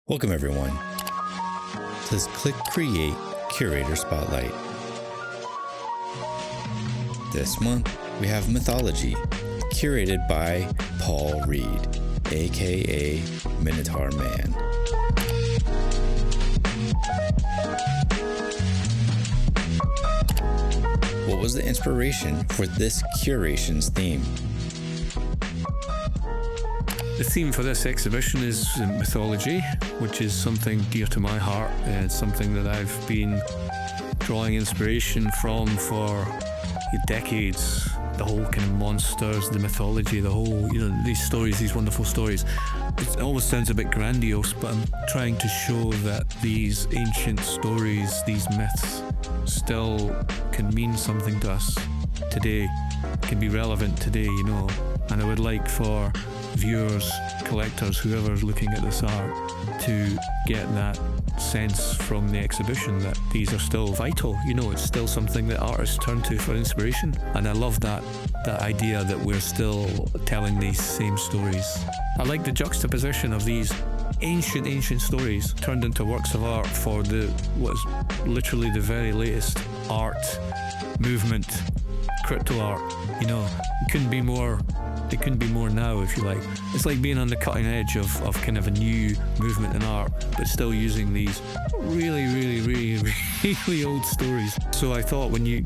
Welcome everyone to this ClickCreate Curator Spotlight. This month we have Mythology, curated by Paul Reid, aka Minotaur Man. What was the inspiration for this curation's theme? The theme for this exhibition is mythology, which is something dear to my heart. It's something that I've been drawing inspiration from for decades. The whole kind of monsters, the mythology, the whole, these stories, these wonderful stories. It almost sounds a bit grandiose, but I'm trying to show that these ancient stories, these myths, still can mean something to us today, can be relevant today, And I would like for viewers, collectors, whoever's looking at this art, to get that sense from the exhibition that these are still vital. It's still something that artists turn to for inspiration. And I love that idea that we're still telling these same stories. I like the juxtaposition of these ancient stories turned into works of art for what's literally the very latest art movement, crypto art. It couldn't be more now, if you like. It's like being on the cutting edge of kind of a new movement in art, but still using these really old stories. So I thought when you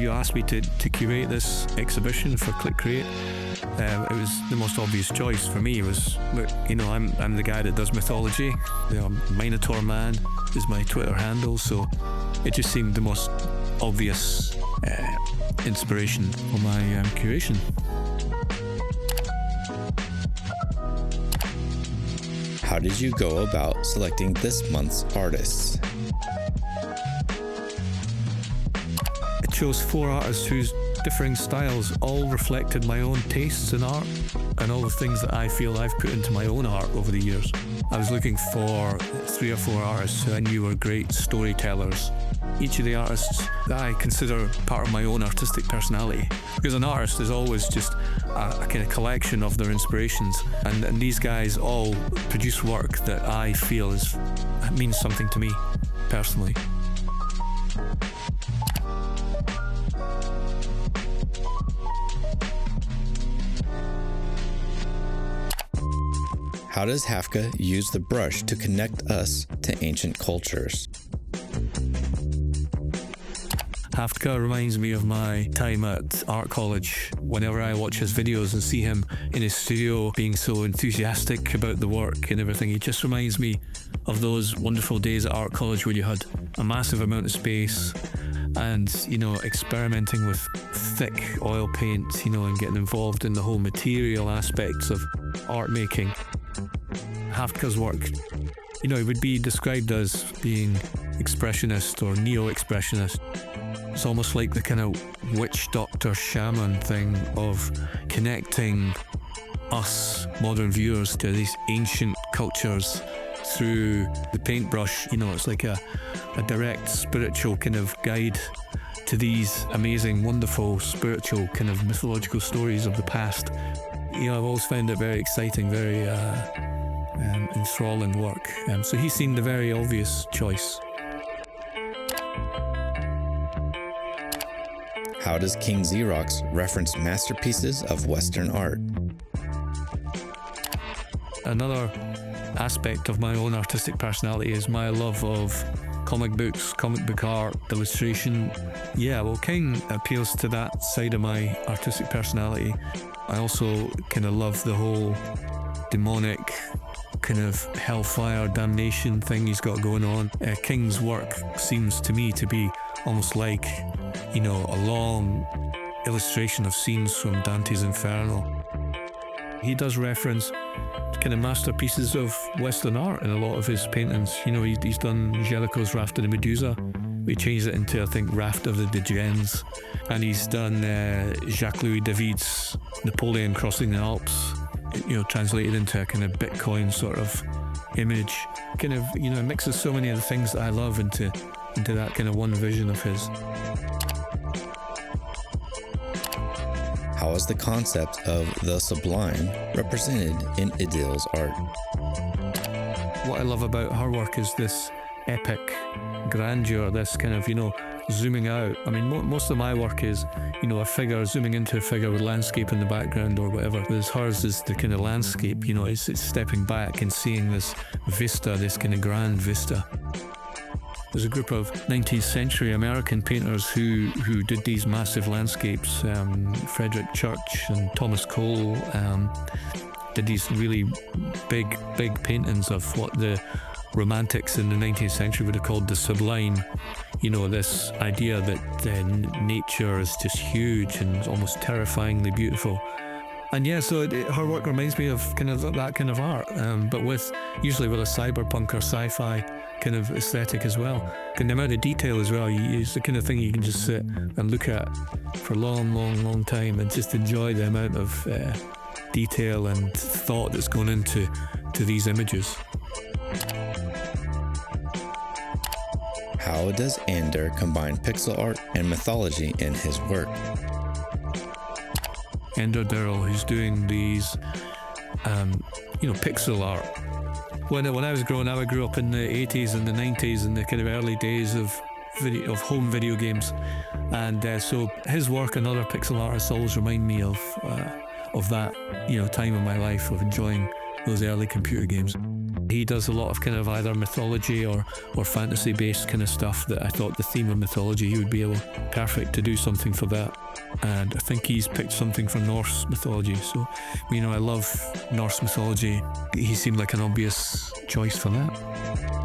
asked me to curate this exhibition for ClickCreate, it was the most obvious choice for me. It was, I'm the guy that does mythology. Minotaur Man is my Twitter handle, so it just seemed the most obvious inspiration for my curation. How did you go about selecting this month's artists? I chose 4 artists whose differing styles all reflected my own tastes in art and all the things that I feel I've put into my own art over the years. I was looking for 3 or 4 artists who I knew were great storytellers. Each of the artists that I consider part of my own artistic personality, because an artist is always just a kind of collection of their inspirations, and these guys all produce work that I feel means something to me personally. How does Hafka use the brush to connect us to ancient cultures? Hafka reminds me of my time at art college. Whenever I watch his videos and see him in his studio being so enthusiastic about the work and everything, it just reminds me of those wonderful days at art college where you had a massive amount of space and, experimenting with thick oil paint, and getting involved in the whole material aspects of art making. Hafka's work, it would be described as being expressionist or neo-expressionist. It's almost like the kind of witch doctor shaman thing of connecting us modern viewers to these ancient cultures through the paintbrush. It's like a direct spiritual kind of guide to these amazing, wonderful, spiritual kind of mythological stories of the past. I've always found it very exciting, very enthralling work. So he seemed the very obvious choice. How does King Xerox reference masterpieces of Western art? Another aspect of my own artistic personality is my love of comic books, comic book art, illustration. King appeals to that side of my artistic personality. I also kind of love the whole demonic kind of hellfire damnation thing he's got going on. King's work seems to me to be almost like, a long illustration of scenes from Dante's Inferno. He does reference kind of masterpieces of Western art in a lot of his paintings. He's done Jellicoe's Raft of the Medusa. We changed it into, I think, Raft of the Degens. And he's done Jacques-Louis David's Napoleon Crossing the Alps, translated into a kind of Bitcoin sort of image. Kind of, mixes so many of the things that I love into that kind of one vision of his. How is the concept of the sublime represented in Idil's art? what I love about her work is this epic grandeur, this kind of, zooming out. I mean, most of my work is, a figure zooming into a figure with landscape in the background or whatever. Whereas hers is the kind of landscape, it's stepping back and seeing this vista, this kind of grand vista. There's a group of 19th century American painters who did these massive landscapes. Frederick Church and Thomas Cole did these really big paintings of what the Romantics in the 19th century would have called the sublime. This idea that nature is just huge and almost terrifyingly beautiful. And yeah, so her work reminds me of kind of that kind of art, but usually with a cyberpunk or sci-fi kind of aesthetic as well. And the amount of detail as well, it's the kind of thing you can just sit and look at for a long time and just enjoy the amount of detail and thought that's gone into these images. How does Ander combine pixel art and mythology in his work? Ender Durrell, who's doing these, pixel art. When I was growing up, I grew up in the 80s and the 90s and the kind of early days of home video games, and so his work and other pixel artists always remind me of that time in my life of enjoying those early computer games. He does a lot of kind of either mythology or fantasy based kind of stuff that I thought the theme of mythology, he would be perfect to do something for that. And I think he's picked something from Norse mythology, so I love Norse mythology. He seemed like an obvious choice for that.